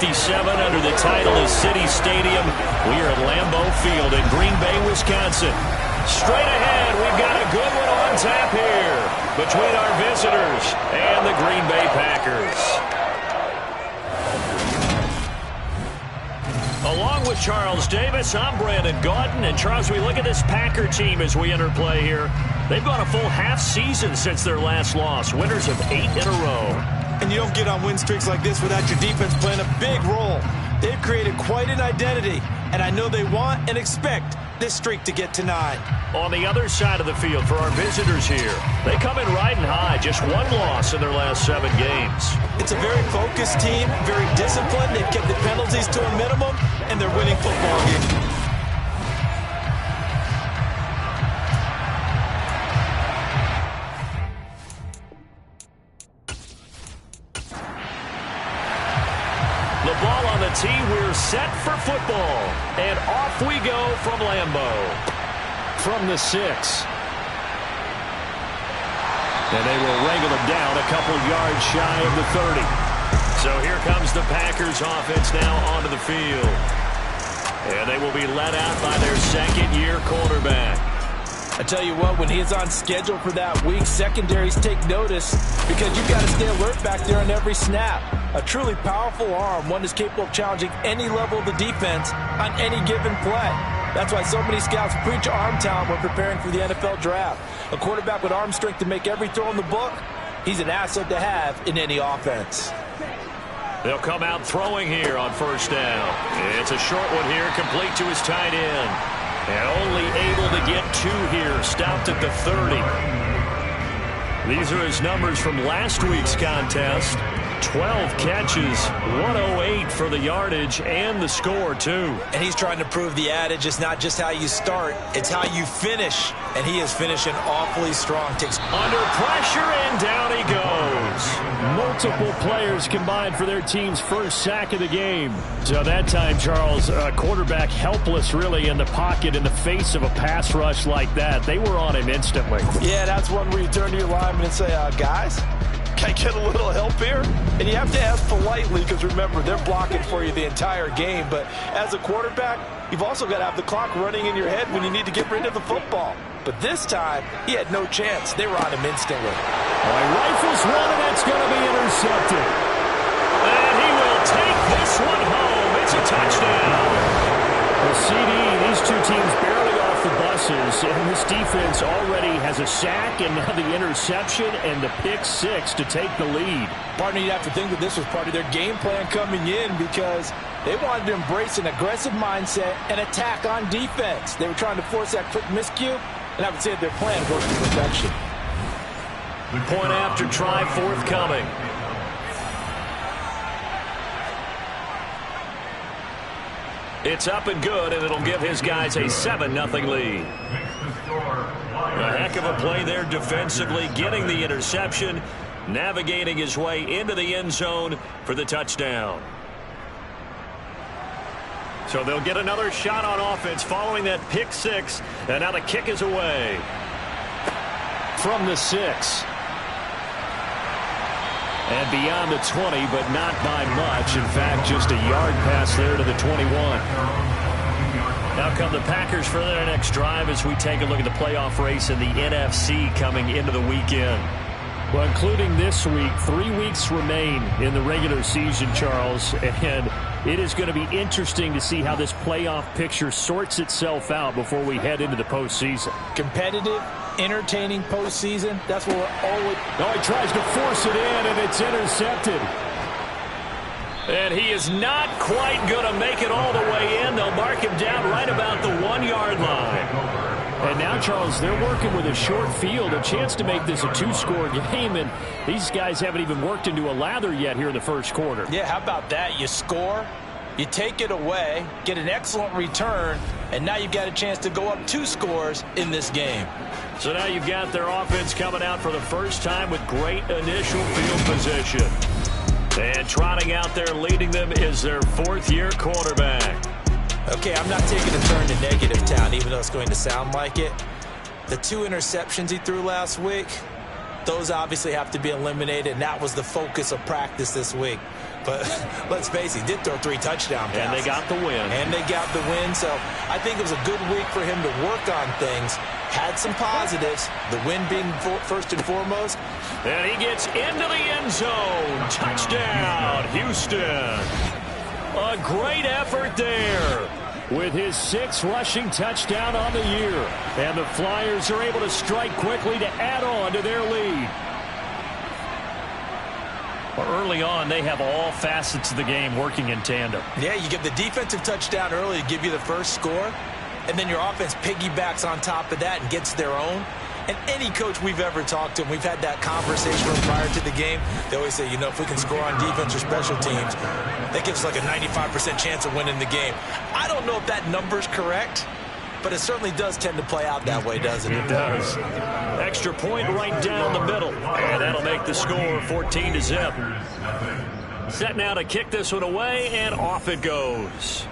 under the title of City Stadium. We are at Lambeau Field in Green Bay, Wisconsin. Straight ahead, we've got a good one on tap here between our visitors and the Green Bay Packers. Along with Charles Davis, I'm Brandon Gaudin. And Charles, we look at this Packer team as we enter play here. They've gone a full half season since their last loss, winners of 8 in a row. And you don't get on win streaks like this without your defense playing a big role. They've created quite an identity, and I know they want and expect this streak to get to 9. On the other side of the field for our visitors here, they come in riding high, just 1 loss in their last 7 games. It's a very focused team, very disciplined. They've kept the penalties to a minimum, and they're winning football games. The ball on the tee, we're set for football. And off we go from Lambeau. From the 6. And they will wrangle them down a couple yards shy of the 30. So here comes the Packers offense now onto the field. And they will be led out by their second-year quarterback. I tell you what, when he is on schedule for that week, secondaries take notice because you've got to stay alert back there on every snap. A truly powerful arm, one is capable of challenging any level of the defense on any given play. That's why so many scouts preach arm talent when preparing for the NFL draft. A quarterback with arm strength to make every throw in the book, he's an asset to have in any offense. They'll come out throwing here on first down. It's a short one here, complete to his tight end. And only able to get 2 here, stopped at the 30. These are his numbers from last week's contest. 12 catches, 108 for the yardage and the score, too. And he's trying to prove the adage is not just how you start, it's how you finish. And he is finishing awfully strong. Takes under pressure, and down he goes. Multiple players combined for their team's first sack of the game. So that time, Charles, quarterback helpless really in the pocket in the face of a pass rush like that. They were on him instantly. Yeah, that's one where you turn to your lineman and say, guys, can I get a little help here? And you have to ask politely because, remember, they're blocking for you the entire game. But as a quarterback, you've also got to have the clock running in your head when you need to get rid of the football. But this time, he had no chance. They were on him instantly. Rifles one, and that's going to be intercepted. And he will take this one home. It's a touchdown. The CD, these two teams barely off the buses, and this defense already has a sack and now the interception and the pick 6 to take the lead. Partner, you'd have to think that this was part of their game plan coming in because they wanted to embrace an aggressive mindset and attack on defense. They were trying to force that quick miscue, and I would say their plan worked to perfection. Point after try forthcoming. It's up and good, and it'll give his guys a 7-0 lead. A heck of a play there defensively, getting the interception, navigating his way into the end zone for the touchdown. So they'll get another shot on offense following that pick 6, and now the kick is away. From the 6. And beyond the 20, but not by much. In fact, just a yard pass there to the 21. Now come the Packers for their next drive as we take a look at the playoff race in the NFC coming into the weekend. Well, including this week, 3 weeks remain in the regular season, Charles, and it is going to be interesting to see how this playoff picture sorts itself out before we head into the postseason. Competitive, entertaining postseason. That's what we're always. Oh, he tries to force it in, and it's intercepted. And he is not quite going to make it all the way in. They'll mark him down right about the 1-yard line. And now, Charles, they're working with a short field, a chance to make this a 2-score game, and these guys haven't even worked into a lather yet here in the first quarter. Yeah, how about that? You score, you take it away, get an excellent return, and now you've got a chance to go up 2 scores in this game. So now you've got their offense coming out for the first time with great initial field position. And trotting out there leading them is their 4th-year quarterback. Okay, I'm not taking a turn to negative town, even though it's going to sound like it. The 2 interceptions he threw last week, Those obviously have to be eliminated, and that was the focus of practice this week. But let's face it, he did throw 3 touchdown passes. And they got the win. So I think it was a good week for him to work on things. Had some positives, the win being first and foremost. And he gets into the end zone. Touchdown, Houston. A great effort there with his 6th rushing touchdown on the year. And the Flyers are able to strike quickly to add on to their lead. Early on, they have all facets of the game working in tandem. Yeah, you get the defensive touchdown early to give you the first score, and then your offense piggybacks on top of that and gets their own. And any coach we've ever talked to, and we've had that conversation prior to the game, they always say, you know, if we can score on defense or special teams, that gives us like a 95% chance of winning the game. I don't know if that number's correct, but it certainly does tend to play out that way, doesn't it? It does. Extra point right down the middle. And that'll make the score 14-0. Set now to kick this one away, and off it goes.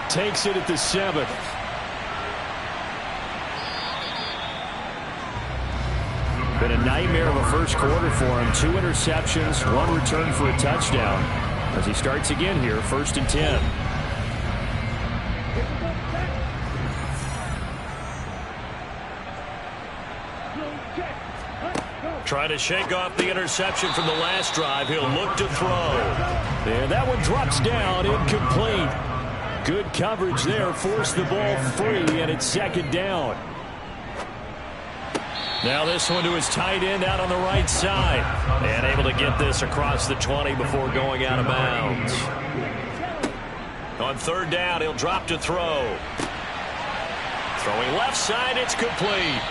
Takes it at the 7th. Been a nightmare of a first quarter for him. 2 interceptions, 1 return for a touchdown. As he starts again here, 1st and 10. Trying to shake off the interception from the last drive. He'll look to throw. And that one drops down, incomplete. Good coverage there, forced the ball free, and it's 2nd down. Now this one to his tight end out on the right side. And able to get this across the 20 before going out of bounds. On 3rd down, he'll drop to throw. Throwing left side, it's complete.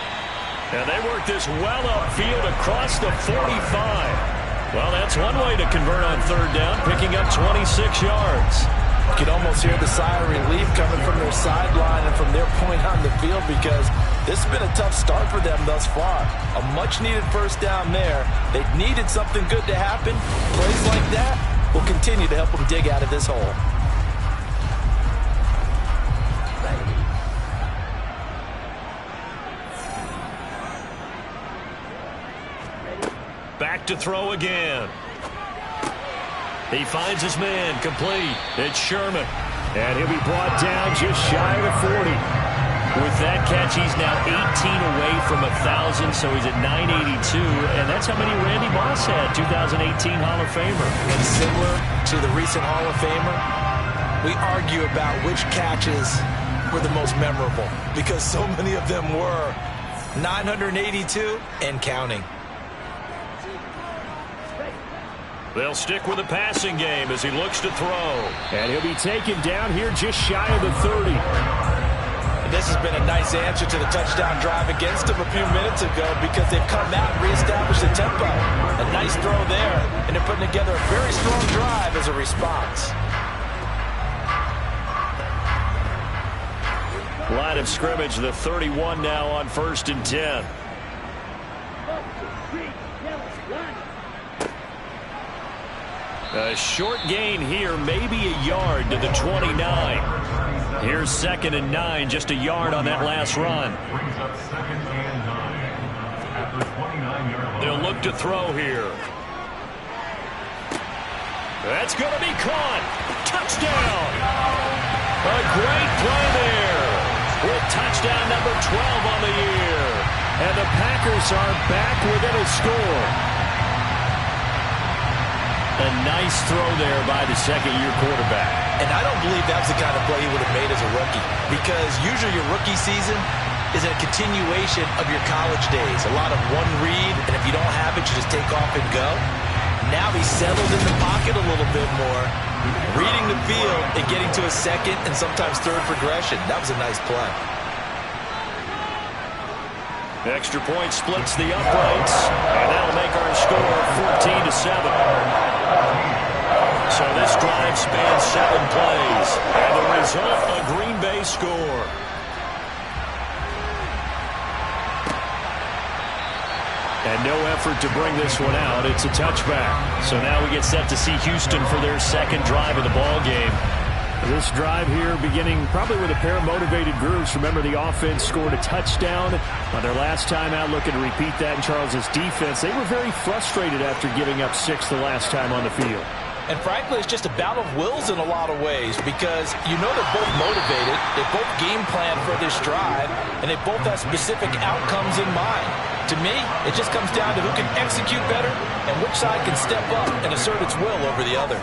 And they work this well upfield across the 45. Well, that's one way to convert on 3rd down, picking up 26 yards. You can almost hear the sigh of relief coming from their sideline and from their point on the field, because this has been a tough start for them thus far. A much-needed 1st down there. They needed something good to happen. Plays like that will continue to help them dig out of this hole. Back to throw again. He finds his man, complete. It's Sherman. And he'll be brought down just shy of the 40. With that catch, he's now 18 away from 1,000, so he's at 982. And that's how many Randy Moss had, 2018 Hall of Famer. And similar to the recent Hall of Famer, we argue about which catches were the most memorable, because so many of them were 982 and counting. They'll stick with the passing game as he looks to throw. And he'll be taken down here just shy of the 30. And this has been a nice answer to the touchdown drive against them a few minutes ago, because they've come out and reestablished the tempo. A nice throw there, and they're putting together a very strong drive as a response. Line of scrimmage, the 31 now on 1st and 10. A short gain here, maybe a yard to the 29. Here's 2nd and 9, just a yard on that last run. They'll look to throw here. That's going to be caught. Touchdown. A great play there with touchdown number 12 on the year. And the Packers are back within a score. A nice throw there by the 2nd-year quarterback. And I don't believe that's the kind of play he would have made as a rookie, because usually your rookie season is a continuation of your college days. A lot of one read, and if you don't have it, you just take off and go. Now he's settled in the pocket a little bit more, reading the field and getting to a 2nd and sometimes 3rd progression. That was a nice play. Extra point splits the uprights, and that'll make our score 14-7. So this drive spans 7 plays, and the result, a Green Bay score. And no effort to bring this one out. It's a touchback. So now we get set to see Houston for their 2nd drive of the ball game. This drive here beginning probably with a pair of motivated groups. Remember, the offense scored a touchdown on their last time out, looking to repeat that in Charles' defense. They were very frustrated after giving up 6 the last time on the field. And frankly, it's just a battle of wills in a lot of ways because you know they're both motivated, they both game plan for this drive, and they both have specific outcomes in mind. To me, it just comes down to who can execute better and which side can step up and assert its will over the other.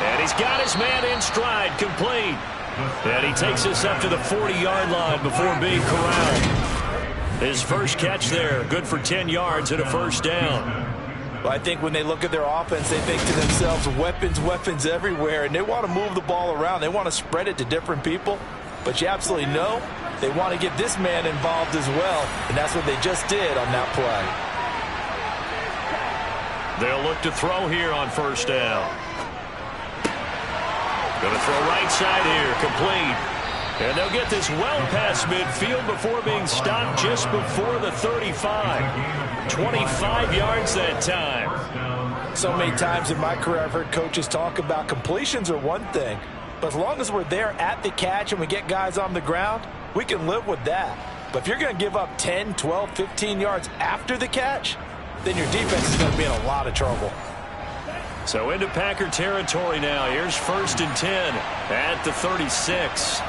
And he's got his man in stride, complete. And he takes us up to the 40-yard line before being corralled. His first catch there, good for 10 yards and a first down. Well, I think when they look at their offense, they think to themselves, weapons everywhere, and they want to move the ball around. They want to spread it to different people, but you absolutely know they want to get this man involved as well, and that's what they just did on that play. They'll look to throw here on first down. Going to throw right side here, complete. And they'll get this well past midfield before being stopped just before the 35. 25 yards that time. So many times in my career I've heard coaches talk about completions are one thing, but as long as we're there at the catch and we get guys on the ground, we can live with that. But if you're going to give up 10, 12, 15 yards after the catch, then your defense is going to be in a lot of trouble. So into Packer territory now. Here's 1st and 10 at the 36.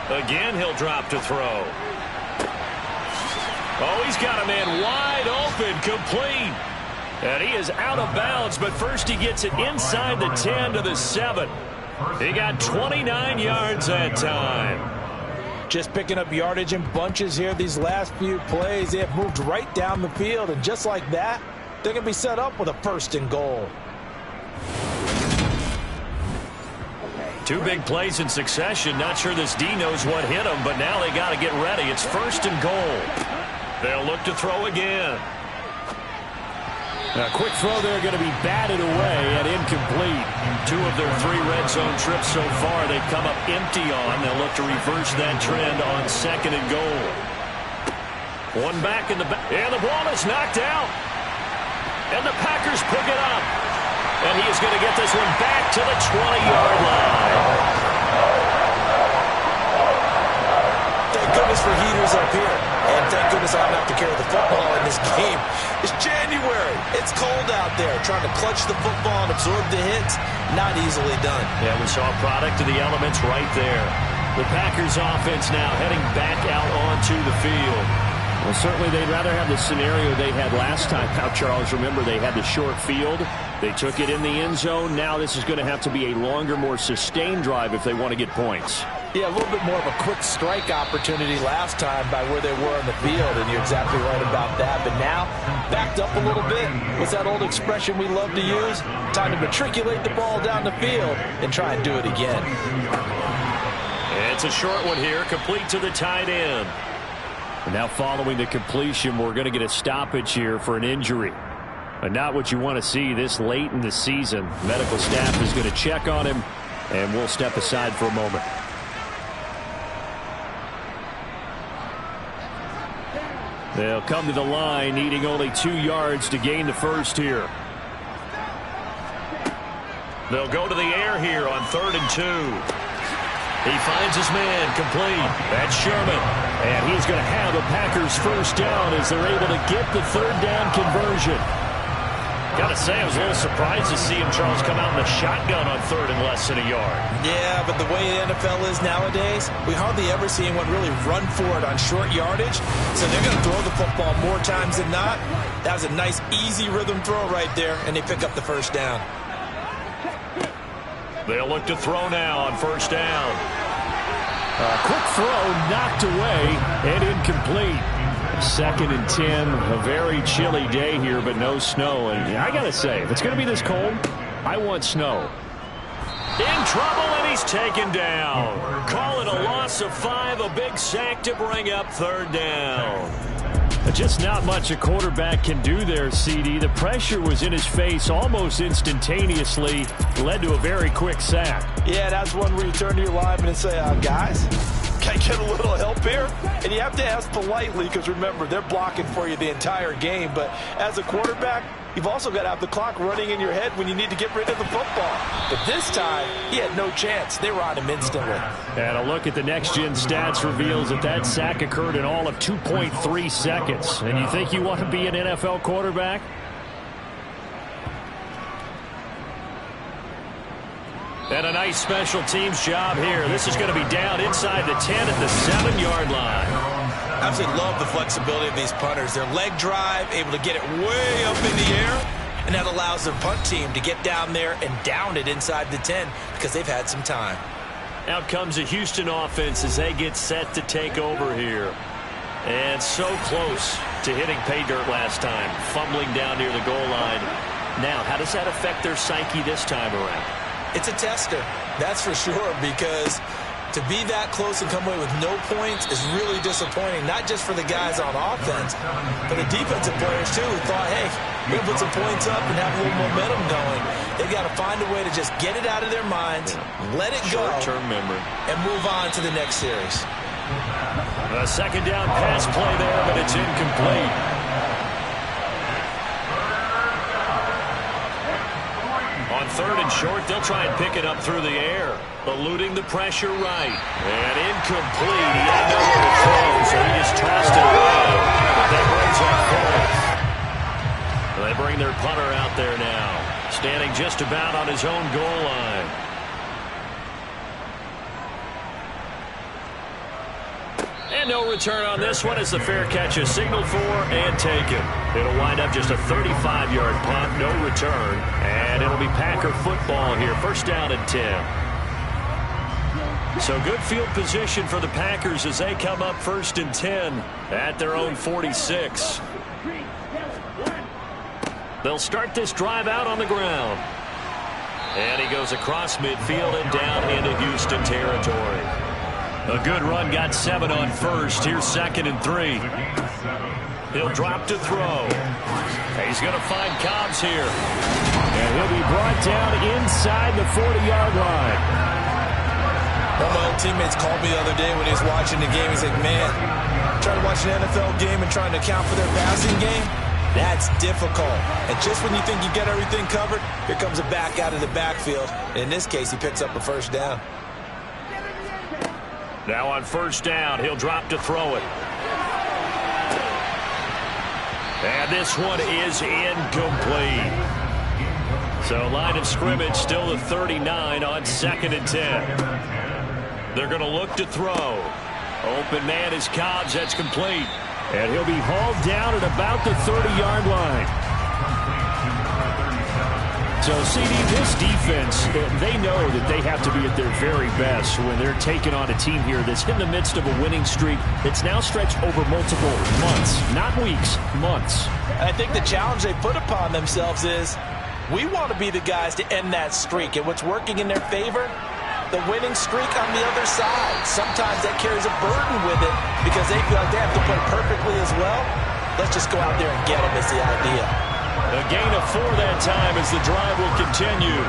Again, he'll drop to throw. Oh, he's got a man wide open, complete. And he is out of bounds, but first he gets it inside the 10 to the 7. He got 29 yards that time. Just picking up yardage in bunches here these last few plays. They have moved right down the field, and just like that, they're going to be set up with a 1st and goal. 2 big plays in succession. Not sure this D knows what hit him, but now they got to get ready. It's 1st and goal. They'll look to throw again. A quick throw there, going to be batted away and incomplete. 2 of their 3 red zone trips so far they've come up empty on. They'll look to reverse that trend on 2nd and goal. One back in the back, and the ball is knocked out. And the Packers pick it up. And he is going to get this one back to the 20-yard line. Thank goodness for heaters up here. And thank goodness I don't have to carry the football in this game. It's January. It's cold out there. Trying to clutch the football and absorb the hits, not easily done. Yeah, we saw a product of the elements right there. The Packers offense now heading back out onto the field. Well, certainly they'd rather have the scenario they had last time out, Charles. Remember, they had the short field. They took it in the end zone. Now this is going to have to be a longer, more sustained drive if they want to get points. Yeah, a little bit more of a quick strike opportunity last time by where they were on the field, and you're exactly right about that. But now, backed up a little bit. What's that old expression we love to use? Time to matriculate the ball down the field and try and do it again. It's a short one here, complete to the tight end. And now following the completion, we're going to get a stoppage here for an injury. But not what you want to see this late in the season. Medical staff is going to check on him, and we'll step aside for a moment. They'll come to the line, needing only 2 yards to gain the first here. They'll go to the air here on 3rd and 2. He finds his man, complete. That's Sherman. And he's going to have a Packers first down as they're able to get the 3rd down conversion. Got to say, I was a little surprised to see him, Charles, come out in a shotgun on 3rd and less than a yard. Yeah, but the way the NFL is nowadays, we hardly ever see anyone really run for it on short yardage. So they're going to throw the football more times than not. That was a nice, easy rhythm throw right there, and they pick up the first down. They'll look to throw now on 1st down. A quick throw knocked away and incomplete. 2nd and 10, a very chilly day here, but no snow. And I got to say, if it's going to be this cold, I want snow. In trouble, and he's taken down. Call it a loss of 5, a big sack to bring up 3rd down. Just not much a quarterback can do there, CD. The pressure was in his face almost instantaneously. Led to a very quick sack. Yeah, that's one where you turn to your lineman and say, guys, Can I get a little help here? And you have to ask politely because, remember, they're blocking for you the entire game. But as a quarterback, you've also got to have the clock running in your head when you need to get rid of the football. But this time, he had no chance. They were on him instantly. And a look at the next-gen stats reveals that sack occurred in all of 2.3 seconds. And you think you want to be an NFL quarterback? And a nice special teams job here. This is going to be down inside the 10 at the 7-yard line. I absolutely love the flexibility of these punters. Their leg drive, able to get it way up in the air, and that allows their punt team to get down there and down it inside the 10 because they've had some time. Out comes the Houston offense as they get set to take over here. And so close to hitting pay dirt last time, fumbling down near the goal line. Now, how does that affect their psyche this time around? It's a tester, that's for sure, because to be that close and come away with no points is really disappointing, not just for the guys on offense, but the defensive players, too, who thought, hey, we're going to put some points up and have a little momentum going. They've got to find a way to just get it out of their minds, let it go, short-term memory, and move on to the next series. A second down pass play there, but it's incomplete. On third and short, they'll try and pick it up through the air. Eluding the pressure right. And incomplete. He had nowhere to throw, so he just tossed it away. But that brings up fourth. They bring their punter out there now, standing just about on his own goal line. And no return on this one as the fair catch is signaled for and taken. It'll wind up just a 35-yard punt, no return. And it'll be Packer football here. First down and 10. So good field position for the Packers as they come up first and 10 at their own 46. They'll start this drive out on the ground. And he goes across midfield and down into Houston territory. A good run, got 7 on first. Here's second and 3. He'll drop to throw. He's going to find Cobbs here. And he'll be brought down inside the 40-yard line. One of my old teammates called me the other day when he was watching the game. He's like, man, trying to watch an NFL game and trying to account for their passing game, that's difficult. And just when you think you get everything covered, here comes a back out of the backfield. In this case, he picks up a first down. Now on first down, he'll drop to throw it. And this one is incomplete. So line of scrimmage still the 39 on second and 10. They're going to look to throw. Open man is Cobbs. That's complete. And he'll be hauled down at about the 30-yard line. So, CD, this defense, they know that they have to be at their very best when they're taking on a team here that's in the midst of a winning streak that's now stretched over multiple months, not weeks, months. And I think the challenge they put upon themselves is we want to be the guys to end that streak. And what's working in their favor? The winning streak on the other side. Sometimes that carries a burden with it because they feel like they have to play perfectly as well. Let's just go out there and get them is the idea. A gain of 4 that time as the drive will continue.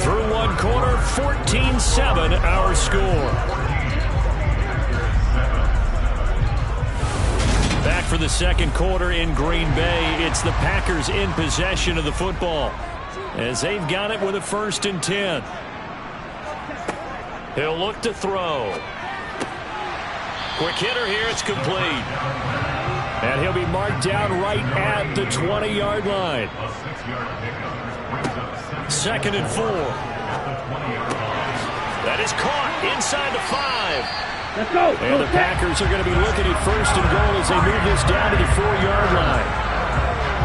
Through one quarter, 14-7 our score. Back for the second quarter in Green Bay. It's the Packers in possession of the football as they've got it with a first and 10. He'll look to throw. Quick hitter here. It's complete. And he'll be marked down right at the 20-yard line. Second and 4. That is caught inside the 5. Let's go. And the Packers are going to be looking at first and goal as they move this down to the 4-yard line.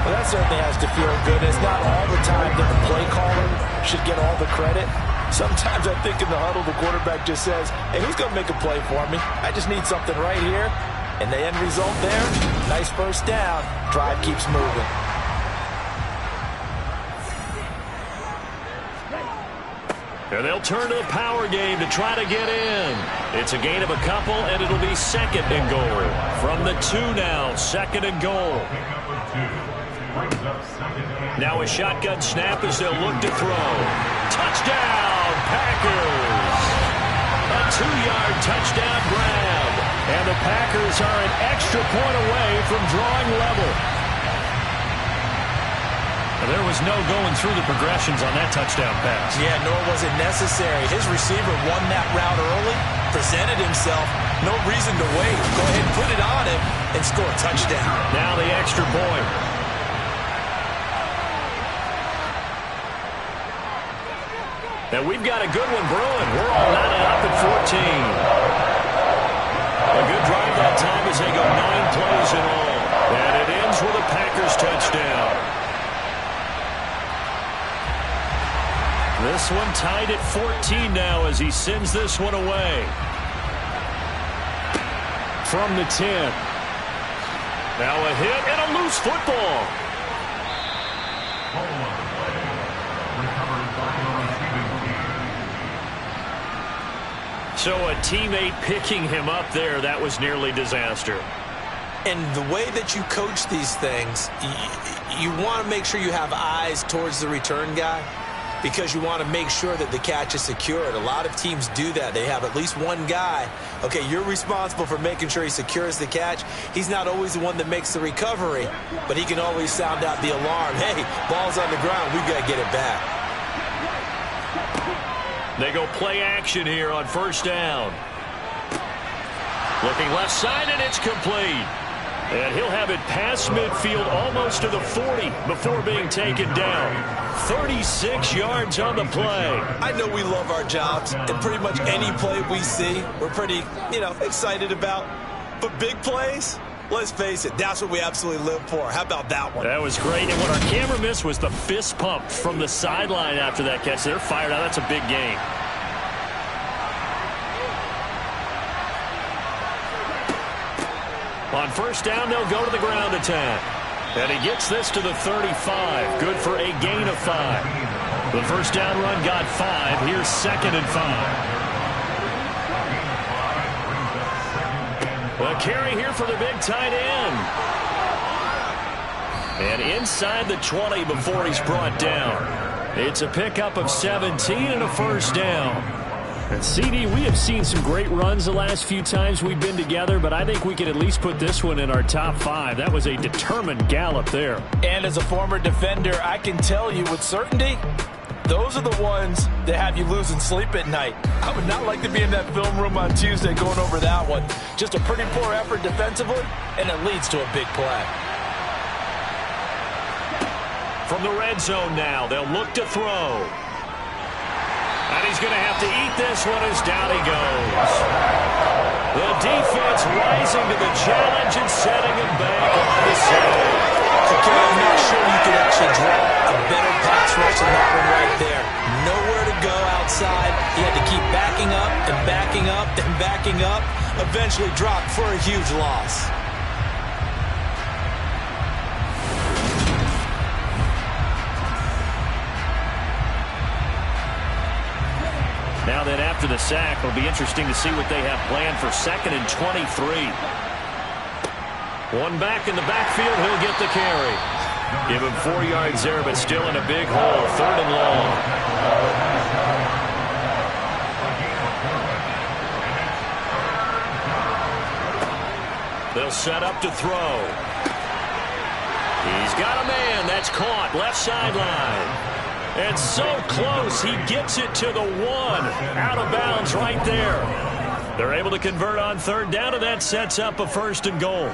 Well, that certainly has to feel good. It's not all the time that the play caller should get all the credit. Sometimes I think in the huddle, the quarterback just says, hey, who's going to make a play for me? I just need something right here. And the end result there, nice first down. Drive keeps moving. And they'll turn to the power game to try to get in. It's a gain of a couple, and it'll be second and goal. From the 2 now, second and goal. Now a shotgun snap as they'll look to throw. Touchdown, Packers! A 2-yard touchdown grab. And the Packers are an extra point away from drawing level. There was no going through the progressions on that touchdown pass. Yeah, nor was it necessary. His receiver won that route early, presented himself. No reason to wait. Go ahead and put it on him and score a touchdown. Now the extra point. And we've got a good one brewing. We're all knotted up at 14. A good drive that time as they go 9 plays in all. And it ends with a Packers touchdown. This one tied at 14 now as he sends this one away. From the 10. Now a hit and a loose football. So a teammate picking him up there, that was nearly disaster. And the way that you coach these things, you want to make sure you have eyes towards the return guy, because you want to make sure that the catch is secured. A lot of teams do that. They have at least one guy. Okay, you're responsible for making sure he secures the catch. He's not always the one that makes the recovery, but he can always sound out the alarm. Hey, ball's on the ground. We've got to get it back. They go play action here on first down. Looking left side, and it's complete. And he'll have it past midfield almost to the 40 before being taken down. 36 yards on the play. I know we love our jobs, and pretty much any play we see, we're pretty, excited about. But big plays, let's face it, that's what we absolutely live for. How about that one? That was great. And what our camera missed was the fist pump from the sideline after that catch. They're fired out. That's a big gain. On first down, they'll go to the ground attack. And he gets this to the 35. Good for a gain of 5. The first down run got 5. Here's 2nd and 5. A carry here for the big tight end. And inside the 20 before he's brought down. It's a pickup of 17 and a first down. And CD, we have seen some great runs the last few times we've been together, but I think we can at least put this one in our top 5. That was a determined gallop there. And as a former defender, I can tell you with certainty, those are the ones that have you losing sleep at night. I would not like to be in that film room on Tuesday going over that one. Just a pretty poor effort defensively, and it leads to a big play. From the red zone now, they'll look to throw. And he's going to have to eat this one as down he goes. The defense rising to the challenge and setting him back on the save. Okay, I'm not sure you could actually draw a better pass rush than that one right there. Nowhere to go outside. He had to keep backing up and backing up and backing up. Eventually dropped for a huge loss. Now then, after the sack, it'll be interesting to see what they have planned for 2nd and 23. One back in the backfield, he'll get the carry. Give him 4 yards there, but still in a big hole. 3rd and long. They'll set up to throw. He's got a man. That's caught. Left sideline. And so close, he gets it to the 1. Out of bounds right there. They're able to convert on 3rd down, and that sets up a 1st and goal.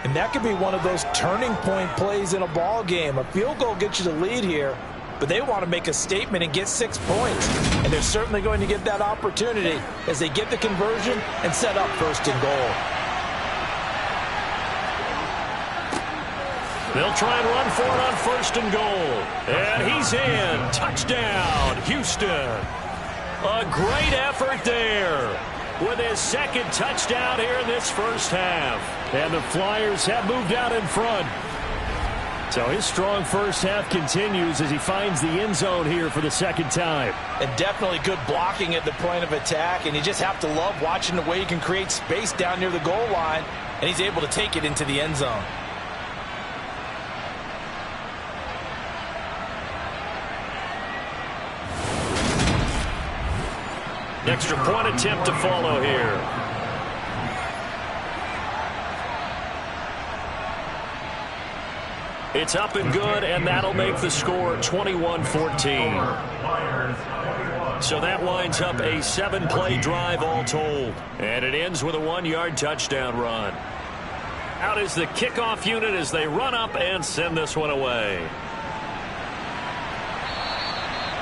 And that could be one of those turning point plays in a ball game. A field goal gets you the lead here, but they want to make a statement and get 6 points. And they're certainly going to get that opportunity as they get the conversion and set up 1st and goal. They'll try and run for it on 1st and goal. And he's in. Touchdown, Houston. A great effort there with his 2nd touchdown here in this first half. And the Flyers have moved out in front. So his strong first half continues as he finds the end zone here for the 2nd time. And definitely good blocking at the point of attack. And you just have to love watching the way he can create space down near the goal line. And he's able to take it into the end zone. An extra point attempt to follow here. It's up and good, and that'll make the score 21-14. So that winds up a 7-play drive all told. And it ends with a 1-yard touchdown run. Out is the kickoff unit as they run up and send this one away.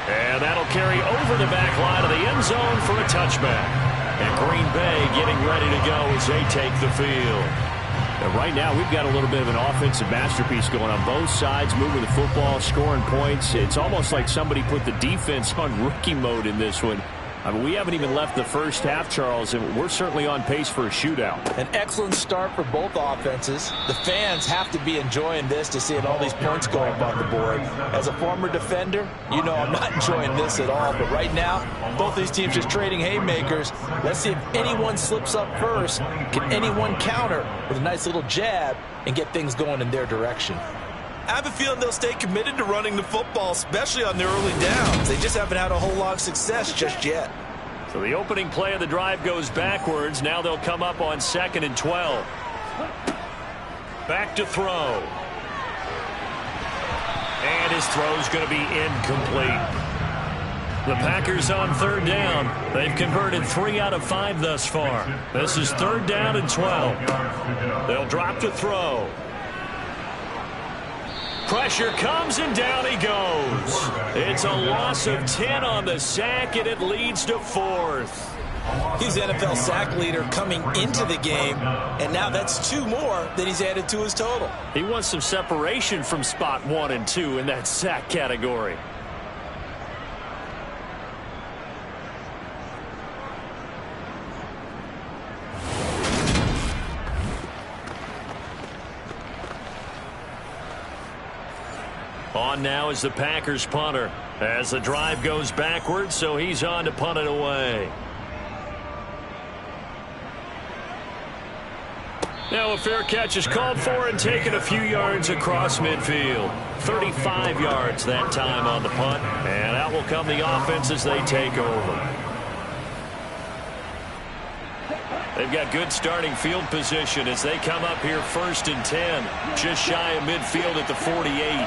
And that'll carry over the back line of the end zone for a touchback. And Green Bay getting ready to go as they take the field. And right now, we've got a little bit of an offensive masterpiece going on both sides, moving the football, scoring points. It's almost like somebody put the defense on rookie mode in this one. I mean, we haven't even left the first half, Charles, and we're certainly on pace for a shootout. An excellent start for both offenses. The fans have to be enjoying this to seeing all these points go up on the board. As a former defender, you know I'm not enjoying this at all. But right now, both these teams just trading haymakers. Let's see if anyone slips up first. Can anyone counter with a nice little jab and get things going in their direction? I have a feeling they'll stay committed to running the football, especially on their early downs. They just haven't had a whole lot of success just yet. So the opening play of the drive goes backwards. Now they'll come up on 2nd and 12. Back to throw. And his throw's going to be incomplete. The Packers on 3rd down. They've converted 3 out of 5 thus far. This is 3rd down and 12. They'll drop to throw. Pressure comes, and down he goes. It's a loss of 10 on the sack, and it leads to 4th. He's NFL sack leader coming into the game, and now that's 2 more that he's added to his total. He wants some separation from spot 1 and 2 in that sack category. On now is the Packers punter as the drive goes backwards, so he's on to punt it away. Now a fair catch is called for and taken a few yards across midfield. 35 yards that time on the punt, and out will come the offense as they take over. They've got good starting field position as they come up here 1st and 10, just shy of midfield at the 48.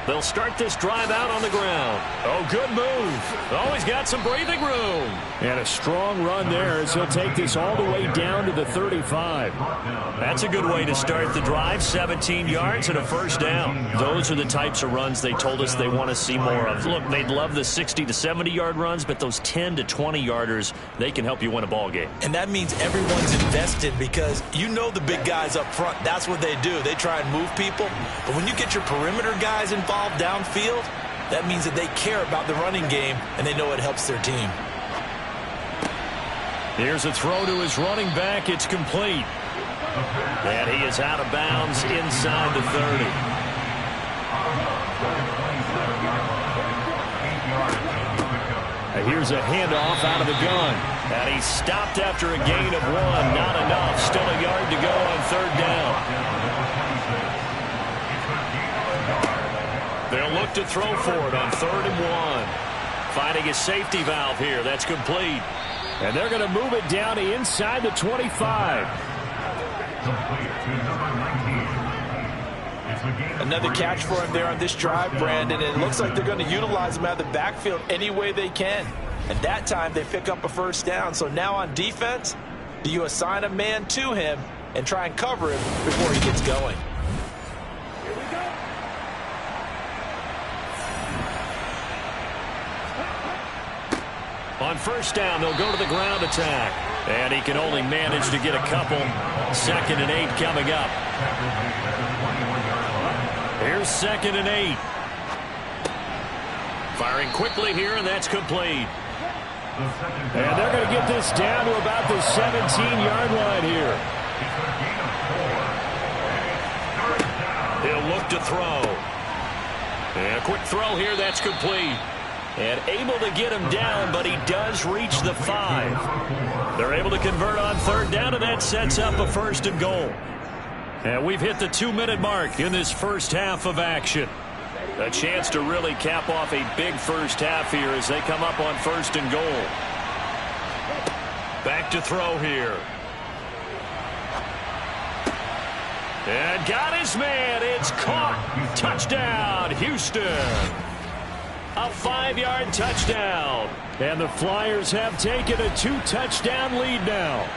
They'll start this drive out on the ground. Oh, good move. Always got some breathing room. And a strong run there as he'll take this all the way down to the 35. That's a good way to start the drive. 17 yards and a 1st down. Those are the types of runs they told us they want to see more of. Look, they'd love the 60 to 70-yard runs, but those 10 to 20-yarders, they can help you win a ball game. And that means everyone's invested because you know the big guys up front. That's what they do. They try and move people. But when you get your perimeter guys involved downfield, that means that they care about the running game and they know it helps their team. Here's a throw to his running back. It's complete. And he is out of bounds inside the 30. Here's a handoff out of the gun. And he's stopped after a gain of 1. Not enough. Still a yard to go on 3rd down. They'll look to throw for it on 3rd and 1. Finding a safety valve here. That's complete. And they're going to move it down to inside the 25. Another catch for him there on this drive, Brandon. And it looks like they're going to utilize him out of the backfield any way they can. And that time they pick up a 1st down. So now on defense, do you assign a man to him and try and cover him before he gets going? On 1st down, they'll go to the ground attack. And he can only manage to get a couple. 2nd and 8 coming up. Here's 2nd and 8. Firing quickly here, and that's complete. And they're going to get this down to about the 17-yard line here. He'll look to throw. And a quick throw here, that's complete. And able to get him down, but he does reach the 5. They're able to convert on 3rd down, and that sets up a 1st and goal. And we've hit the 2-minute mark in this first half of action. A chance to really cap off a big first half here as they come up on 1st and goal. Back to throw here. And got his man. It's caught. Touchdown, Houston. A 5-yard touchdown. And the Flyers have taken a 2-touchdown lead now.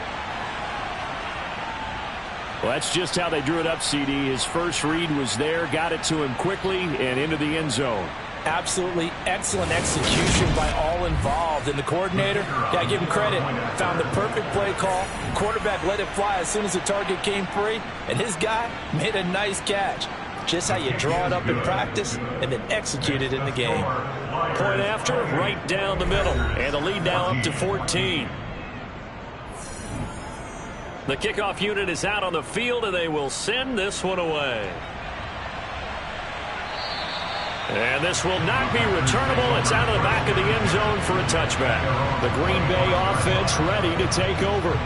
Well, that's just how they drew it up, CD. His first read was there, got it to him quickly, and into the end zone. Absolutely excellent execution by all involved. And the coordinator, got to give him credit, found the perfect play call. Quarterback let it fly as soon as the target came free, and his guy made a nice catch. Just how you draw it up in practice and then execute it in the game. Point after, right down the middle. And the lead now up to 14. The kickoff unit is out on the field, and they will send this one away. And this will not be returnable. It's out of the back of the end zone for a touchback. The Green Bay offense ready to take over.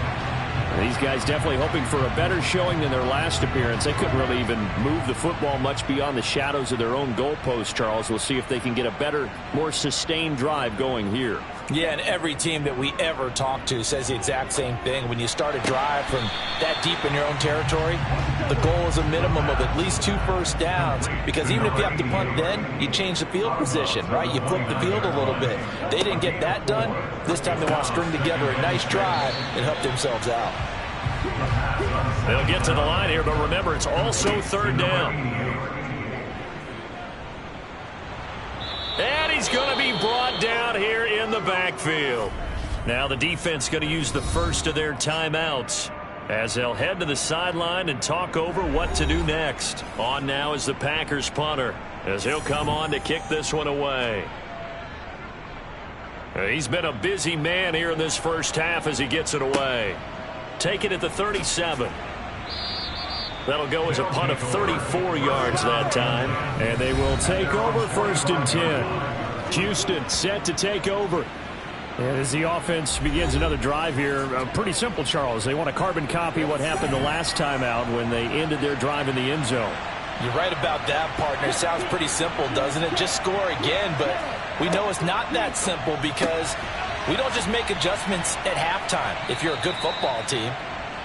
These guys definitely hoping for a better showing than their last appearance. They couldn't really even move the football much beyond the shadows of their own goalpost, Charles. We'll see if they can get a better, more sustained drive going here. Yeah, and every team that we ever talk to says the exact same thing. When you start a drive from that deep in your own territory, the goal is a minimum of at least 2 first downs. Because even if you have to punt then, you change the field position, right? You flip the field a little bit. They didn't get that done. This time they want to string together a nice drive and help themselves out. They'll get to the line here, but remember, it's also 3rd down. And he's going to be brought down here in the backfield. Now the defense going to use the first of their timeouts as they'll head to the sideline and talk over what to do next. On now is the Packers punter as he'll come on to kick this one away. He's been a busy man here in this first half as he gets it away. Take it at the 37. That'll go as a punt of 34 yards that time. And they will take over 1st and 10. Houston set to take over. And as the offense begins another drive here, pretty simple, Charles. They want to carbon copy what happened the last time out when they ended their drive in the end zone. You're right about that, partner. It sounds pretty simple, doesn't it? Just score again, but we know it's not that simple because we don't just make adjustments at halftime if you're a good football team.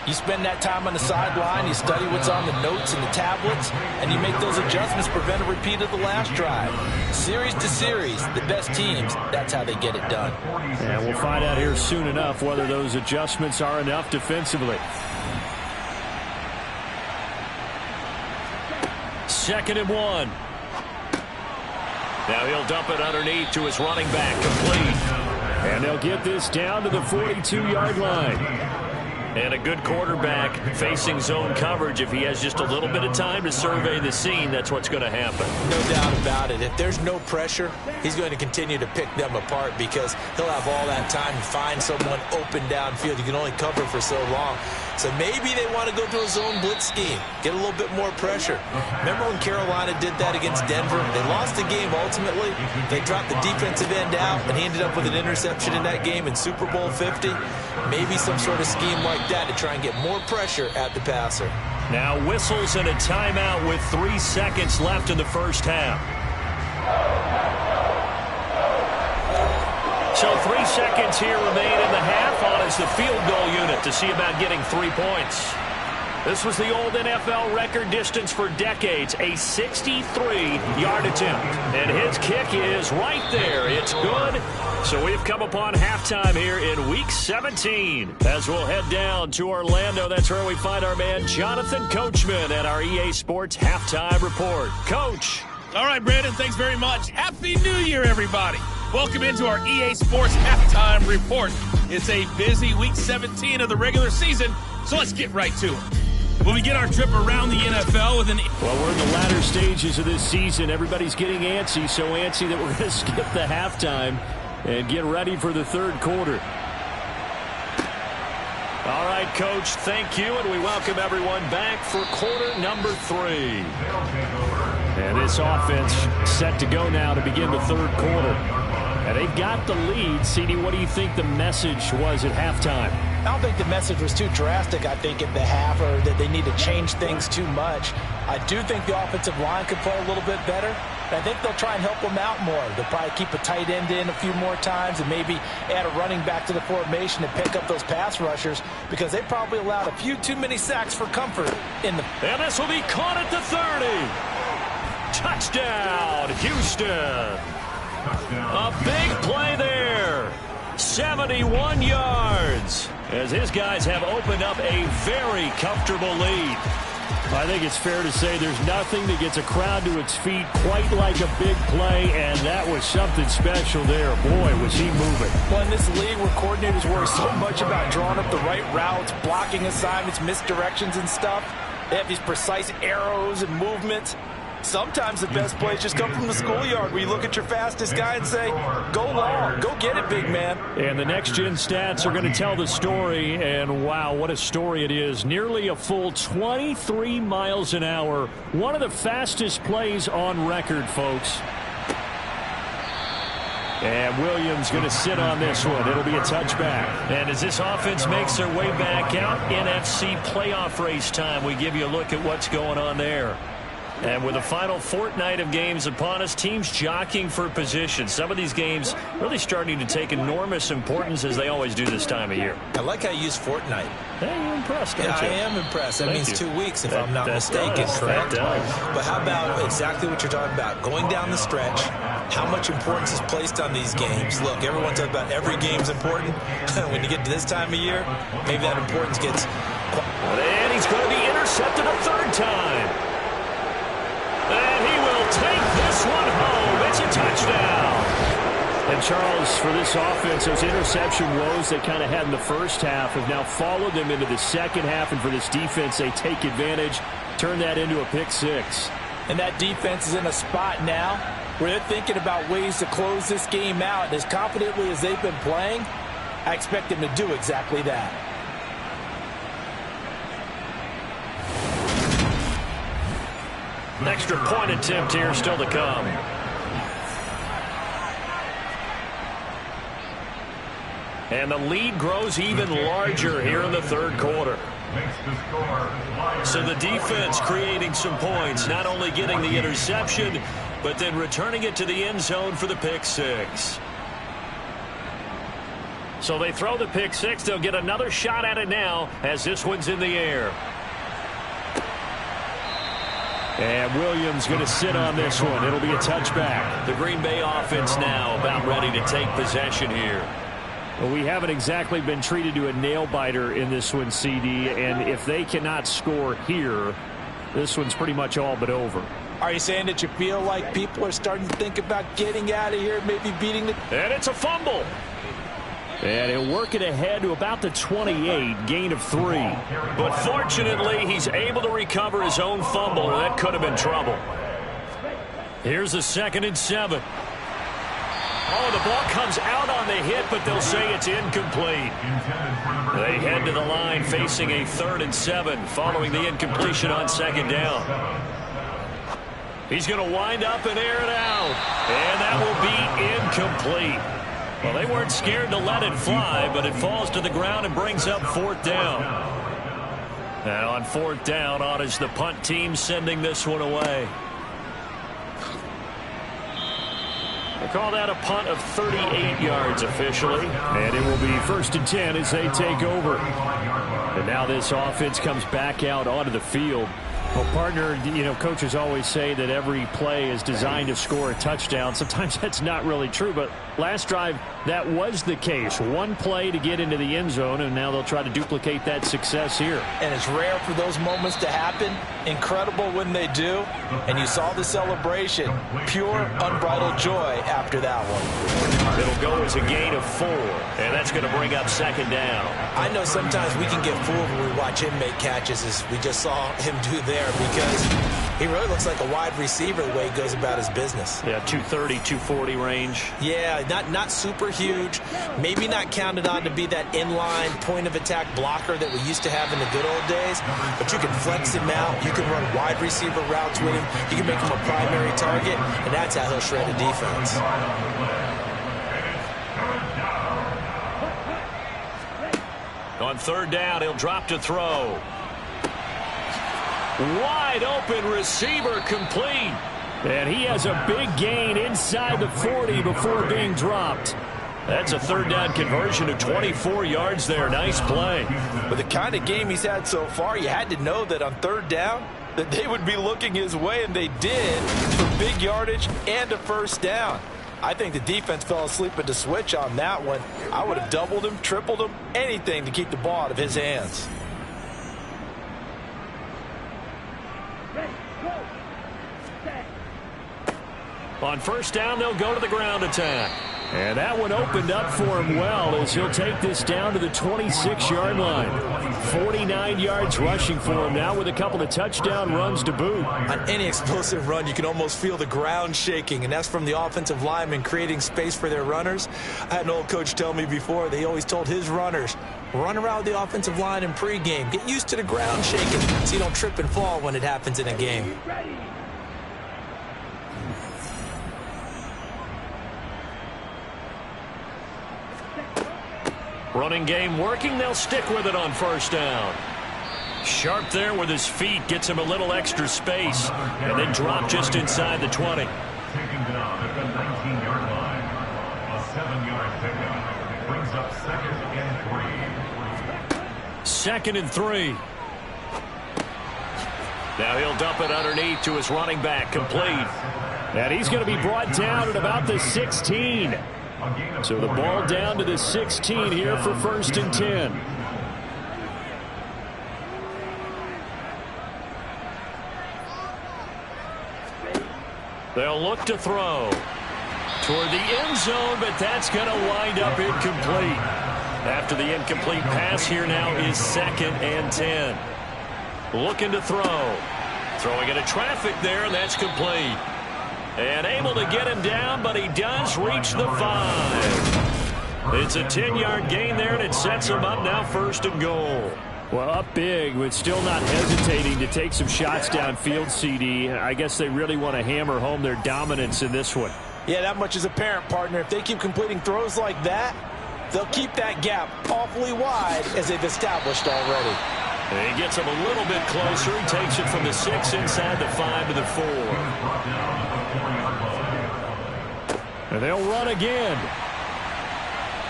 You spend that time on the sideline, you study what's on the notes and the tablets, and you make those adjustments, prevent a repeat of the last drive. Series to series, the best teams, that's how they get it done. And we'll find out here soon enough whether those adjustments are enough defensively. 2nd and 1. Now he'll dump it underneath to his running back, complete. And they'll get this down to the 42-yard line. And a good quarterback facing zone coverage. If he has just a little bit of time to survey the scene, that's what's going to happen. No doubt about it. If there's no pressure, he's going to continue to pick them apart because he'll have all that time to find someone open downfield. You can only cover for so long. So maybe they want to go to a zone blitz scheme, get a little bit more pressure. Remember when Carolina did that against Denver? They lost the game ultimately. They dropped the defensive end out, and he ended up with an interception in that game in Super Bowl 50. Maybe some sort of scheme like that to try and get more pressure at the passer. Now whistles and a timeout with 3 seconds left in the first half. So 3 seconds here remain in the half. On is the field goal unit to see about getting 3 points. This was the old NFL record distance for decades, a 63-yard attempt. And his kick is right there. It's good. So we've come upon halftime here in Week 17. As we'll head down to Orlando, that's where we find our man Jonathan Coachman at our EA Sports Halftime Report. Coach. All right, Brandon, thanks very much. Happy New Year, everybody. Welcome into our EA Sports Halftime Report. It's a busy Week 17 of the regular season, so let's get right to it. We'll begin our trip around the NFL with an... Well, we're in the latter stages of this season. Everybody's getting antsy, so antsy that we're going to skip the halftime and get ready for the third quarter. All right, Coach, thank you, and we welcome everyone back for quarter number 3. And this offense set to go now to begin the third quarter. And they've got the lead. CD, what do you think the message was at halftime? I don't think the message was too drastic, I think, at the half, or that they need to change things too much. I do think the offensive line could play a little bit better. I think they'll try and help him out more. They'll probably keep a tight end in a few more times and maybe add a running back to the formation and pick up those pass rushers because they probably allowed a few too many sacks for comfort in the... And this will be caught at the 30. Touchdown, Houston. A big play there. 71 yards as his guys have opened up a very comfortable lead. I think it's fair to say there's nothing that gets a crowd to its feet quite like a big play, and that was something special there. Boy, was he moving. Well, in this league where coordinators worry so much about drawing up the right routes, blocking assignments, misdirections and stuff, they have these precise arrows and movements. Sometimes the best plays just come from the schoolyard where you look at your fastest guy and say, go long, go get it, big man. And the next-gen stats are going to tell the story, and wow, what a story it is. Nearly a full 23 miles an hour. One of the fastest plays on record, folks. And Williams going to sit on this one. It'll be a touchback. And as this offense makes their way back out, NFC playoff race time, we give you a look at what's going on there. And with the final fortnight of games upon us, teams jockeying for position. Some of these games really starting to take enormous importance as they always do this time of year. I like how you use fortnight. Hey, you're impressed, don't you? I am impressed. That means 2 weeks, if I'm not mistaken, correct? But how about exactly what you're talking about? Going down the stretch, how much importance is placed on these games? Look, everyone talks about every game's important. When you get to this time of year, maybe that importance gets... And he's going to be intercepted a third time. And he will take this one home. It's a touchdown. And Charles, for this offense, those interception woes they kind of had in the first half have now followed them into the second half. And for this defense, they take advantage, turn that into a pick six. And that defense is in a spot now where they're thinking about ways to close this game out. And as confidently as they've been playing, I expect them to do exactly that. Extra point attempt here still to come. And the lead grows even larger here in the third quarter. So the defense creating some points, not only getting the interception, but then returning it to the end zone for the pick six. So they throw the pick six. They'll get another shot at it now as this one's in the air. And Williams going to sit on this one. It'll be a touchback. The Green Bay offense now about ready to take possession here. Well, we haven't exactly been treated to a nail-biter in this one, CD, and if they cannot score here, this one's pretty much all but over. Are you saying that you feel like people are starting to think about getting out of here, maybe beating the... And it's a fumble. And he'll work it ahead to about the 28, gain of 3. But fortunately, he's able to recover his own fumble, or that could have been trouble. Here's a 2nd and 7. Oh, the ball comes out on the hit, but they'll say it's incomplete. They head to the line facing a 3rd and 7 following the incompletion on 2nd down. He's going to wind up and air it out. And that will be incomplete. Well, they weren't scared to let it fly, but it falls to the ground and brings up 4th down. And on 4th down, on is the punt team sending this one away. They call that a punt of 38 yards officially. And it will be 1st and 10 as they take over. And now this offense comes back out onto the field. Well, partner, you know, coaches always say that every play is designed to score a touchdown. Sometimes that's not really true, but last drive, that was the case. One play to get into the end zone, and now they'll try to duplicate that success here. And it's rare for those moments to happen. Incredible when they do. And you saw the celebration. Pure, unbridled joy after that one. It'll go as a gain of 4, and that's going to bring up 2nd down. I know sometimes we can get fooled when we watch him make catches, as we just saw him do there, because he really looks like a wide receiver the way he goes about his business. Yeah, 230, 240 range. Yeah, not super huge. Maybe not counted on to be that inline point-of-attack blocker that we used to have in the good old days, but you can flex him out. You can run wide receiver routes with him. You can make him a primary target, and that's how he'll shred a defense. On 3rd down, he'll drop to throw. Wide open receiver complete. And he has a big gain inside the 40 before being dropped. That's a third down conversion of 24 yards there. Nice play. With the kind of game he's had so far, you had to know that on third down that they would be looking his way, and they did, for big yardage and a first down. I think the defense fell asleep at the switch on that one. I would have doubled him, tripled him, anything to keep the ball out of his hands. On first down, they'll go to the ground attack. And that one opened up for him well as he'll take this down to the 26-yard line. 49 yards rushing for him now with a couple of touchdown runs to boot. On any explosive run, you can almost feel the ground shaking, and that's from the offensive linemen creating space for their runners. I had an old coach tell me before, they always told his runners, run around the offensive line in pregame. Get used to the ground shaking so you don't trip and fall when it happens in a game. Running game working. They'll stick with it on first down. Sharp there with his feet. Gets him a little extra space. And then drop just inside the 20. Taken down at the 19-yard line. A 7-yard pickup. Brings up 2nd and 3. 2nd and 3. Now he'll dump it underneath to his running back. Complete. And he's going to be brought down at about the 16. So the ball down to the 16 here for 1st and 10. They'll look to throw toward the end zone, but that's going to wind up incomplete. After the incomplete pass, here now is 2nd and 10. Looking to throw. Throwing into traffic there, and that's complete. And able to get him down, but he does reach the 5. It's a 10-yard gain there, and it sets him up now 1st and goal. Well, up big, but still not hesitating to take some shots downfield, CD. I guess they really want to hammer home their dominance in this one. Yeah, that much is apparent, partner. If they keep completing throws like that, they'll keep that gap awfully wide as they've established already. And he gets him a little bit closer. He takes it from the 6 inside the 5 to the 4. And they'll run again.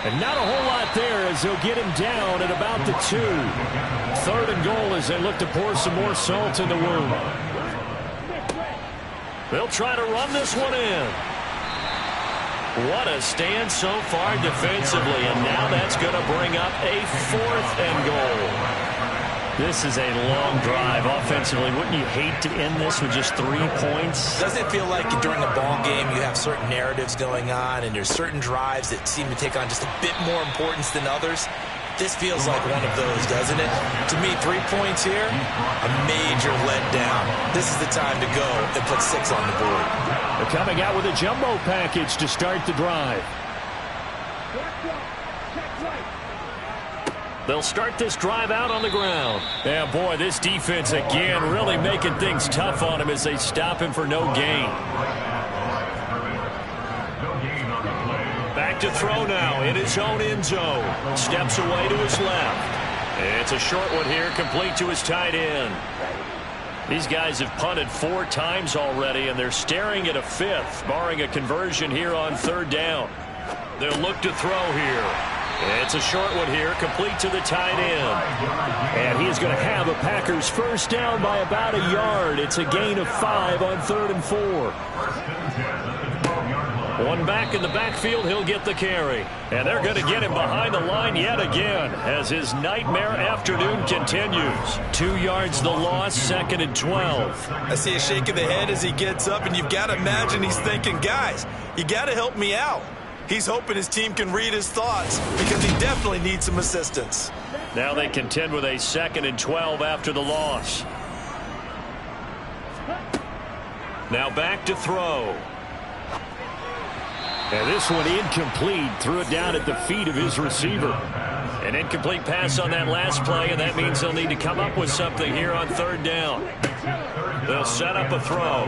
And not a whole lot there as they'll get him down at about the 2. 3rd and goal as they look to pour some more salt in the wound. They'll try to run this one in. What a stand so far defensively, and now that's going to bring up a 4th and goal. This is a long drive offensively. Wouldn't you hate to end this with just 3 points? Doesn't it feel like during a ball game you have certain narratives going on and there's certain drives that seem to take on just a bit more importance than others? This feels like one of those, doesn't it? To me, 3 points here, a major letdown. This is the time to go and put 6 on the board. They're coming out with a jumbo package to start the drive. They'll start this drive out on the ground. Yeah, boy, this defense again really making things tough on him as they stop him for no gain. Back to throw now in his own end zone. Steps away to his left. It's a short one here, complete to his tight end. These guys have punted 4 times already, and they're staring at a 5th, barring a conversion here on 3rd down. They'll look to throw here. It's a short one here, complete to the tight end. And he is going to have a Packers first down by about a yard. It's a gain of 5 on 3rd and 4. One back in the backfield, he'll get the carry. And they're going to get him behind the line yet again as his nightmare afternoon continues. 2 yards the loss, 2nd and 12. I see a shake of the head as he gets up, and you've got to imagine he's thinking, guys, you got to help me out. He's hoping his team can read his thoughts because he definitely needs some assistance. Now they contend with a 2nd and 12 after the loss. Now back to throw. And this one incomplete. Threw it down at the feet of his receiver. An incomplete pass on that last play, and that means they'll need to come up with something here on 3rd down. They'll set up a throw.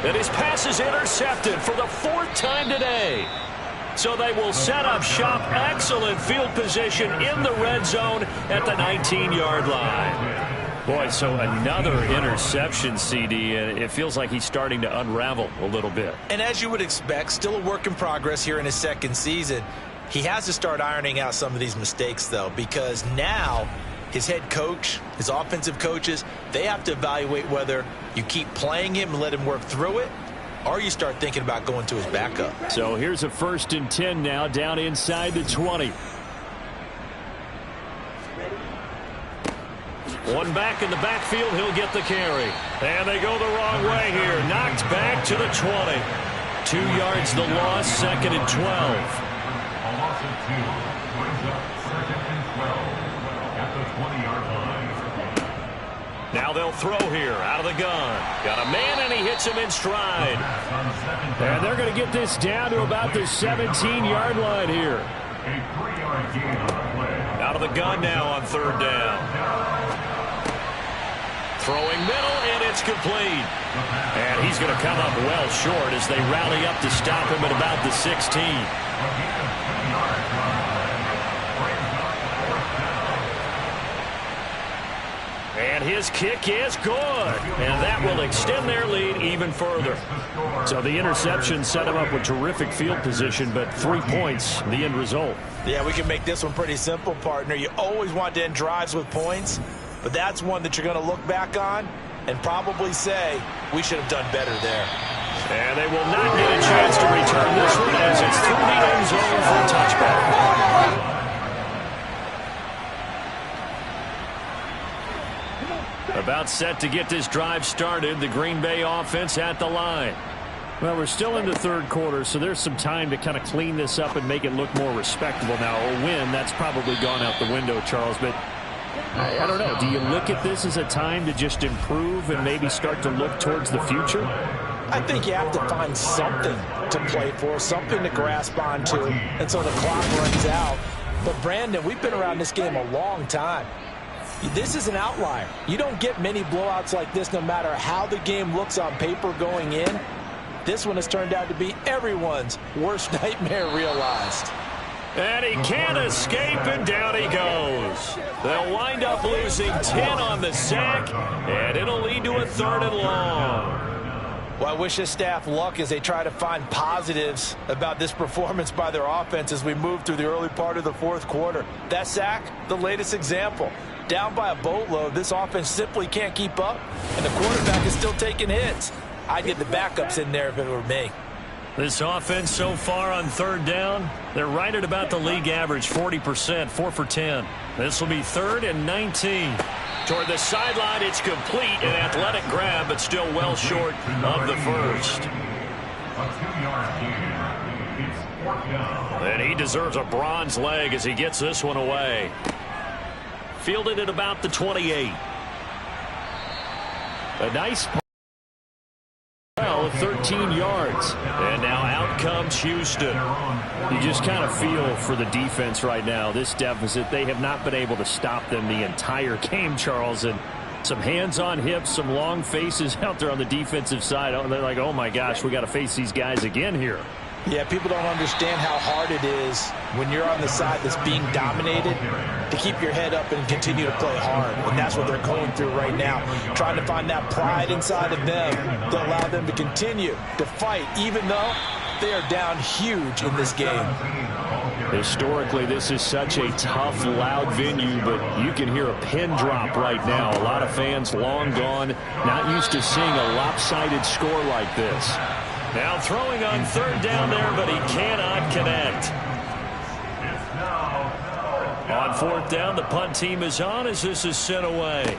And his pass is intercepted for the 4th time today. So they will set up shop. Excellent field position in the red zone at the 19-yard line. Boy, so another interception, CD, and it feels like he's starting to unravel a little bit. And as you would expect, still a work in progress here in his second season. He has to start ironing out some of these mistakes, though, because now his head coach, his offensive coaches, they have to evaluate whether you keep playing him and let him work through it, or you start thinking about going to his backup. So here's a 1st and 10 now, down inside the 20. One back in the backfield, he'll get the carry. And they go the wrong way here. Knocked back to the 20. 2 yards the loss, 2nd and 12. A loss of 2 brings up 2nd and 12 at the 20-yard line. Now they'll throw here out of the gun. Got a man, and he hits him in stride. And they're going to get this down to about the 17-yard line here. A 3-yard gain on the play. Out of the gun now on 3rd down. Throwing middle, and it's complete. And he's going to come up well short as they rally up to stop him at about the 16. And his kick is good. And that will extend their lead even further. So the interception set him up with terrific field position, but 3 points, the end result. Yeah, we can make this one pretty simple, partner. You always want to end drives with points, but that's one that you're going to look back on and probably say, we should have done better there. And they will not get a chance to return this one as it's through the end zone for a touchback. About set to get this drive started. The Green Bay offense at the line. Well, we're still in the 3rd quarter, so there's some time to kind of clean this up and make it look more respectable. Now, a win, that's probably gone out the window, Charles, but I don't know. Do you look at this as a time to just improve and maybe start to look towards the future? I think you have to find something to play for, something to grasp onto until the clock runs out. But, Brandon, we've been around this game a long time. This is an outlier. You don't get many blowouts like this no matter how the game looks on paper going in. This one has turned out to be everyone's worst nightmare realized. And he can't escape, and down he goes. They'll wind up losing 10 on the sack, and it'll lead to a 3rd and long. Well, I wish this staff luck as they try to find positives about this performance by their offense as we move through the early part of the 4th quarter. That sack, the latest example. Down by a boatload, this offense simply can't keep up, and the quarterback is still taking hits. I'd get the backups in there if it were me. This offense so far on 3rd down, they're right at about the league average, 40%, 4 for 10. This will be 3rd and 19. Toward the sideline, it's complete, an athletic grab, but still well short of the first. A 2-yard gain. It's 4th down. And he deserves a bronze leg as he gets this one away. Fielded at about the 28. A nice 13 yards. And now out comes Houston. You just kind of feel for the defense right now. This deficit, they have not been able to stop them the entire game, Charles. And some hands on hips, some long faces out there on the defensive side. They're like, oh my gosh, we got to face these guys again here. Yeah, people don't understand how hard it is when you're on the side that's being dominated to keep your head up and continue to play hard. And that's what they're going through right now, trying to find that pride inside of them to allow them to continue to fight, even though they are down huge in this game. Historically, this is such a tough, loud venue, but you can hear a pin drop right now. A lot of fans long gone, not used to seeing a lopsided score like this. Now throwing on 3rd down there, but he cannot connect. On 4th down, the punt team is on as this is sent away.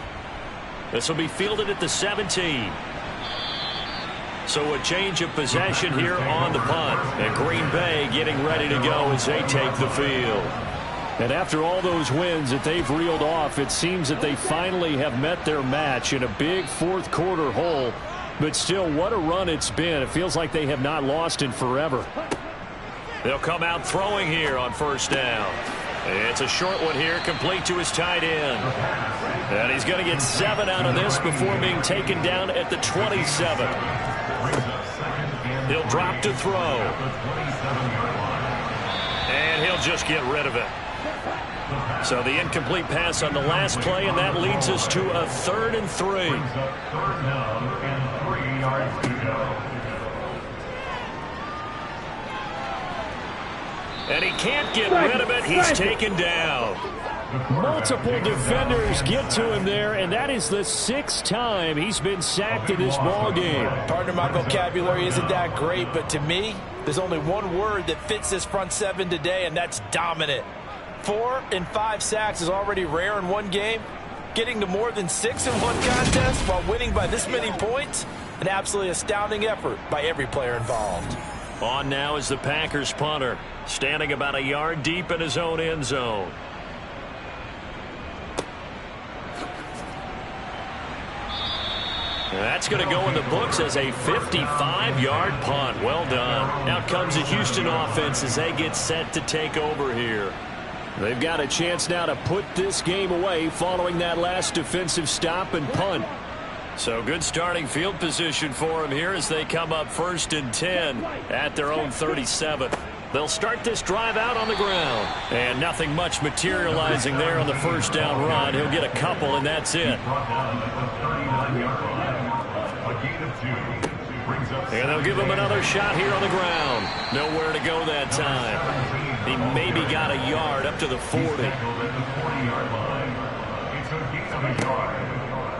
This will be fielded at the 17. So a change of possession here on the punt. And Green Bay getting ready to go as they take the field. And after all those wins that they've reeled off, it seems that they finally have met their match in a big 4th quarter hole. But still, what a run it's been. It feels like they have not lost in forever. They'll come out throwing here on 1st down. It's a short one here, complete to his tight end. And he's going to get 7 out of this before being taken down at the 27. He'll drop to throw. And he'll just get rid of it. So the incomplete pass on the last play, and that leads us to a 3rd and 3. Third down and 3 yards to go. And he can't get rid of it. He's taken down. Multiple defenders get to him there, and that is the 6th time he's been sacked in this ball game. Partner, my vocabulary isn't that great, but to me, there's only one word that fits this front seven today, and that's dominant. 4 and 5 sacks is already rare in one game. Getting to more than 6 in one contest while winning by this many points, an absolutely astounding effort by every player involved. On now is the Packers punter, standing about a yard deep in his own end zone. That's going to go in the books as a 55-yard punt. Well done. Now comes the Houston offense as they get set to take over here. They've got a chance now to put this game away following that last defensive stop and punt. So good starting field position for them here as they come up 1st and 10 at their own 37. They'll start this drive out on the ground. And nothing much materializing there on the first down run. He'll get a couple, and that's it. And they'll give him another shot here on the ground. Nowhere to go that time. He maybe got a yard up to the 40.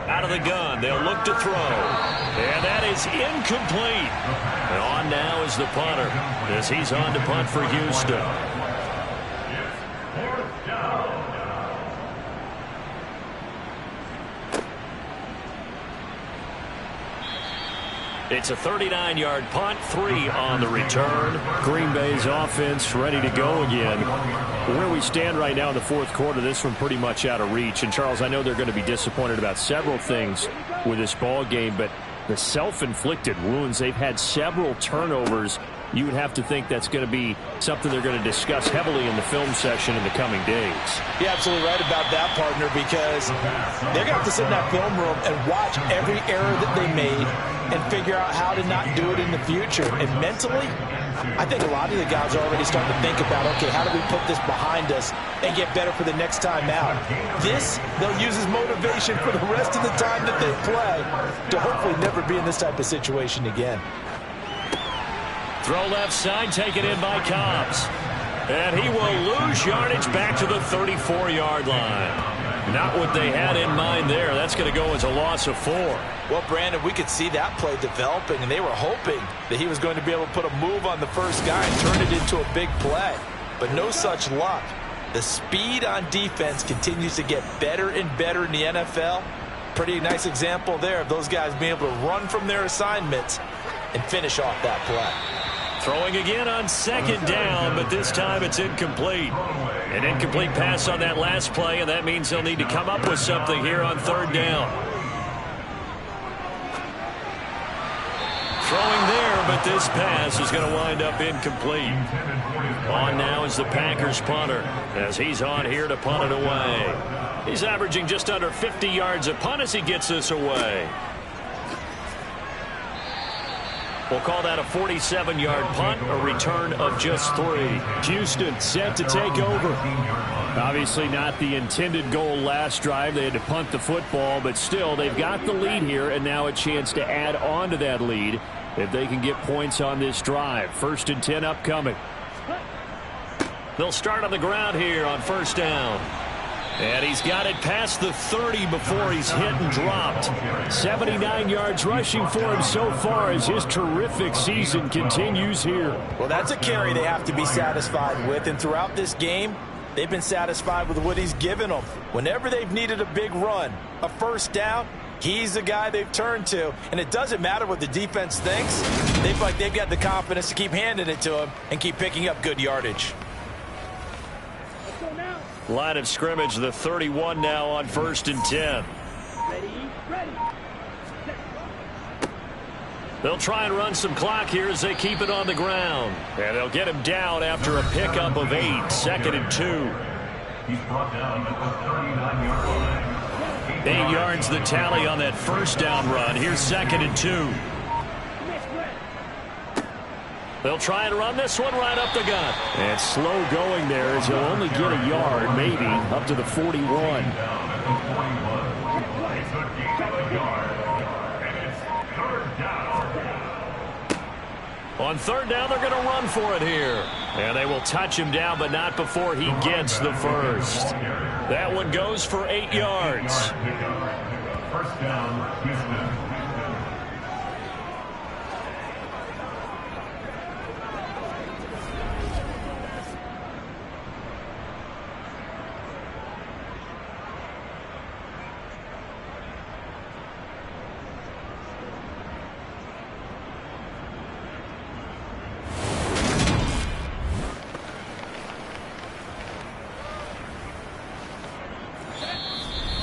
Out of the gun, they'll look to throw. And that is incomplete. And on now is the punter as he's on to punt for Houston. It's a 39-yard punt, 3 on the return. Green Bay's offense ready to go again. Where we stand right now in the 4th quarter, this one pretty much out of reach. And, Charles, I know they're going to be disappointed about several things with this ball game, but the self-inflicted wounds, they've had several turnovers. You would have to think that's going to be something they're going to discuss heavily in the film session in the coming days. You're absolutely right about that, partner, because they're going to have to sit in that film room and watch every error that they made and figure out how to not do it in the future. And mentally, I think a lot of the guys are already starting to think about, okay, how do we put this behind us and get better for the next time out? This, they'll use as motivation for the rest of the time that they play to hopefully never be in this type of situation again. Throw left side, taken in by Cobbs. And he will lose yardage back to the 34-yard line. Not what they had in mind there. That's going to go as a loss of 4. Well, Brandon, we could see that play developing, and they were hoping that he was going to be able to put a move on the first guy and turn it into a big play. But no such luck. The speed on defense continues to get better and better in the NFL. Pretty nice example there of those guys being able to run from their assignments and finish off that play. Throwing again on 2nd down, but this time it's incomplete. An incomplete pass on that last play, and that means they'll need to come up with something here on 3rd down. Throwing there, but this pass is going to wind up incomplete. On now is the Packers punter as he's on here to punt it away. He's averaging just under 50 yards a punt as he gets this away. We'll call that a 47-yard punt, a return of just 3. Houston set to take over. Obviously not the intended goal last drive. They had to punt the football, but still they've got the lead here, and now a chance to add on to that lead if they can get points on this drive. 1st and 10 upcoming. They'll start on the ground here on 1st down. And he's got it past the 30 before he's hit and dropped. 79 yards rushing for him so far as his terrific season continues here. Well, that's a carry they have to be satisfied with. And throughout this game, they've been satisfied with what he's given them. Whenever they've needed a big run, a 1st down, he's the guy they've turned to. And it doesn't matter what the defense thinks. They've got the confidence to keep handing it to him and keep picking up good yardage. Line of scrimmage, the 31 now on 1st and 10. They'll try and run some clock here as they keep it on the ground. And they'll get him down after a pickup of 8. 2nd and 2. He's brought down at the 39-yard line. 8 yards the tally on that 1st down run. Here's 2nd and 2. They'll try and run this one right up the gut. And slow going there as he'll only get a yard, maybe, up to the 41. On third down, they're going to run for it here. And they will touch him down, but not before he gets the first. That one goes for 8 yards. First down, Houston.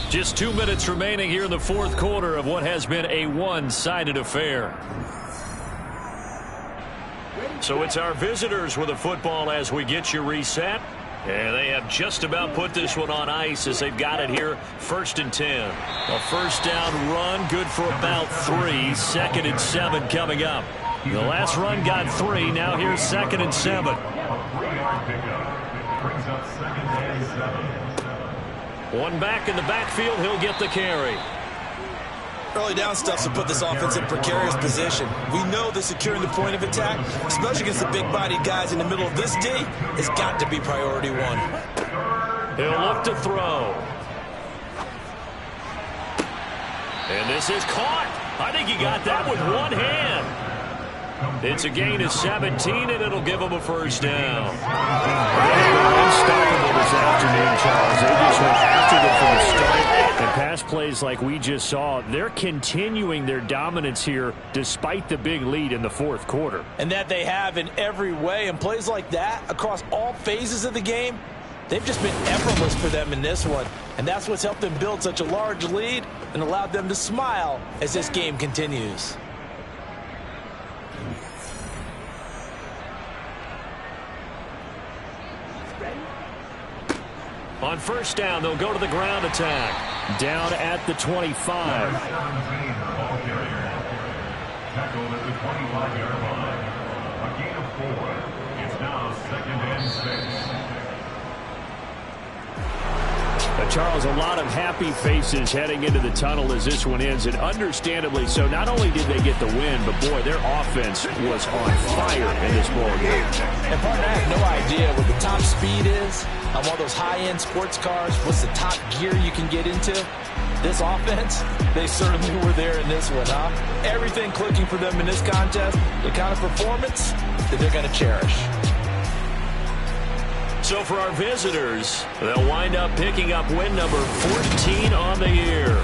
Just 2 minutes remaining here in the fourth quarter of what has been a one-sided affair. So it's our visitors with the football as we get you reset. And they have just about put this one on ice as they've got it here, 1st and 10. A first down run, good for about 3. 2nd and 7 coming up. The last run got 3. Now here's 2nd and 7. A 3-yard pickup. Brings up 2nd and 7. One back in the backfield, he'll get the carry. Early down stuff to put this offense in precarious position. We know that securing the point of attack, especially against the big-bodied guys in the middle of this D, has got to be priority 1. He'll look to throw. And this is caught. I think he got that with one hand. It's a gain of 17, and it'll give him a first down. They were unstoppable this afternoon, Charles. They just went after them from the start. And pass plays like we just saw, they're continuing their dominance here despite the big lead in the fourth quarter. And that they have in every way. And plays like that across all phases of the game, they've just been effortless for them in this one. And that's what's helped them build such a large lead and allowed them to smile as this game continues. On first down, they'll go to the ground attack. Down at the 25. Tackled at the 25-yard line. A gain of 4. It's now 2nd and 6. Charles, a lot of happy faces heading into the tunnel as this one ends, and understandably so. Not only did they get the win, but boy, their offense was on fire in this ball game. And partner, I have no idea what the top speed is on one of those high-end sports cars. What's the top gear you can get into? This offense, they certainly were there in this one, huh? Everything clicking for them in this contest, the kind of performance that they're going to cherish. So for our visitors, they'll wind up picking up win number 14 on the year.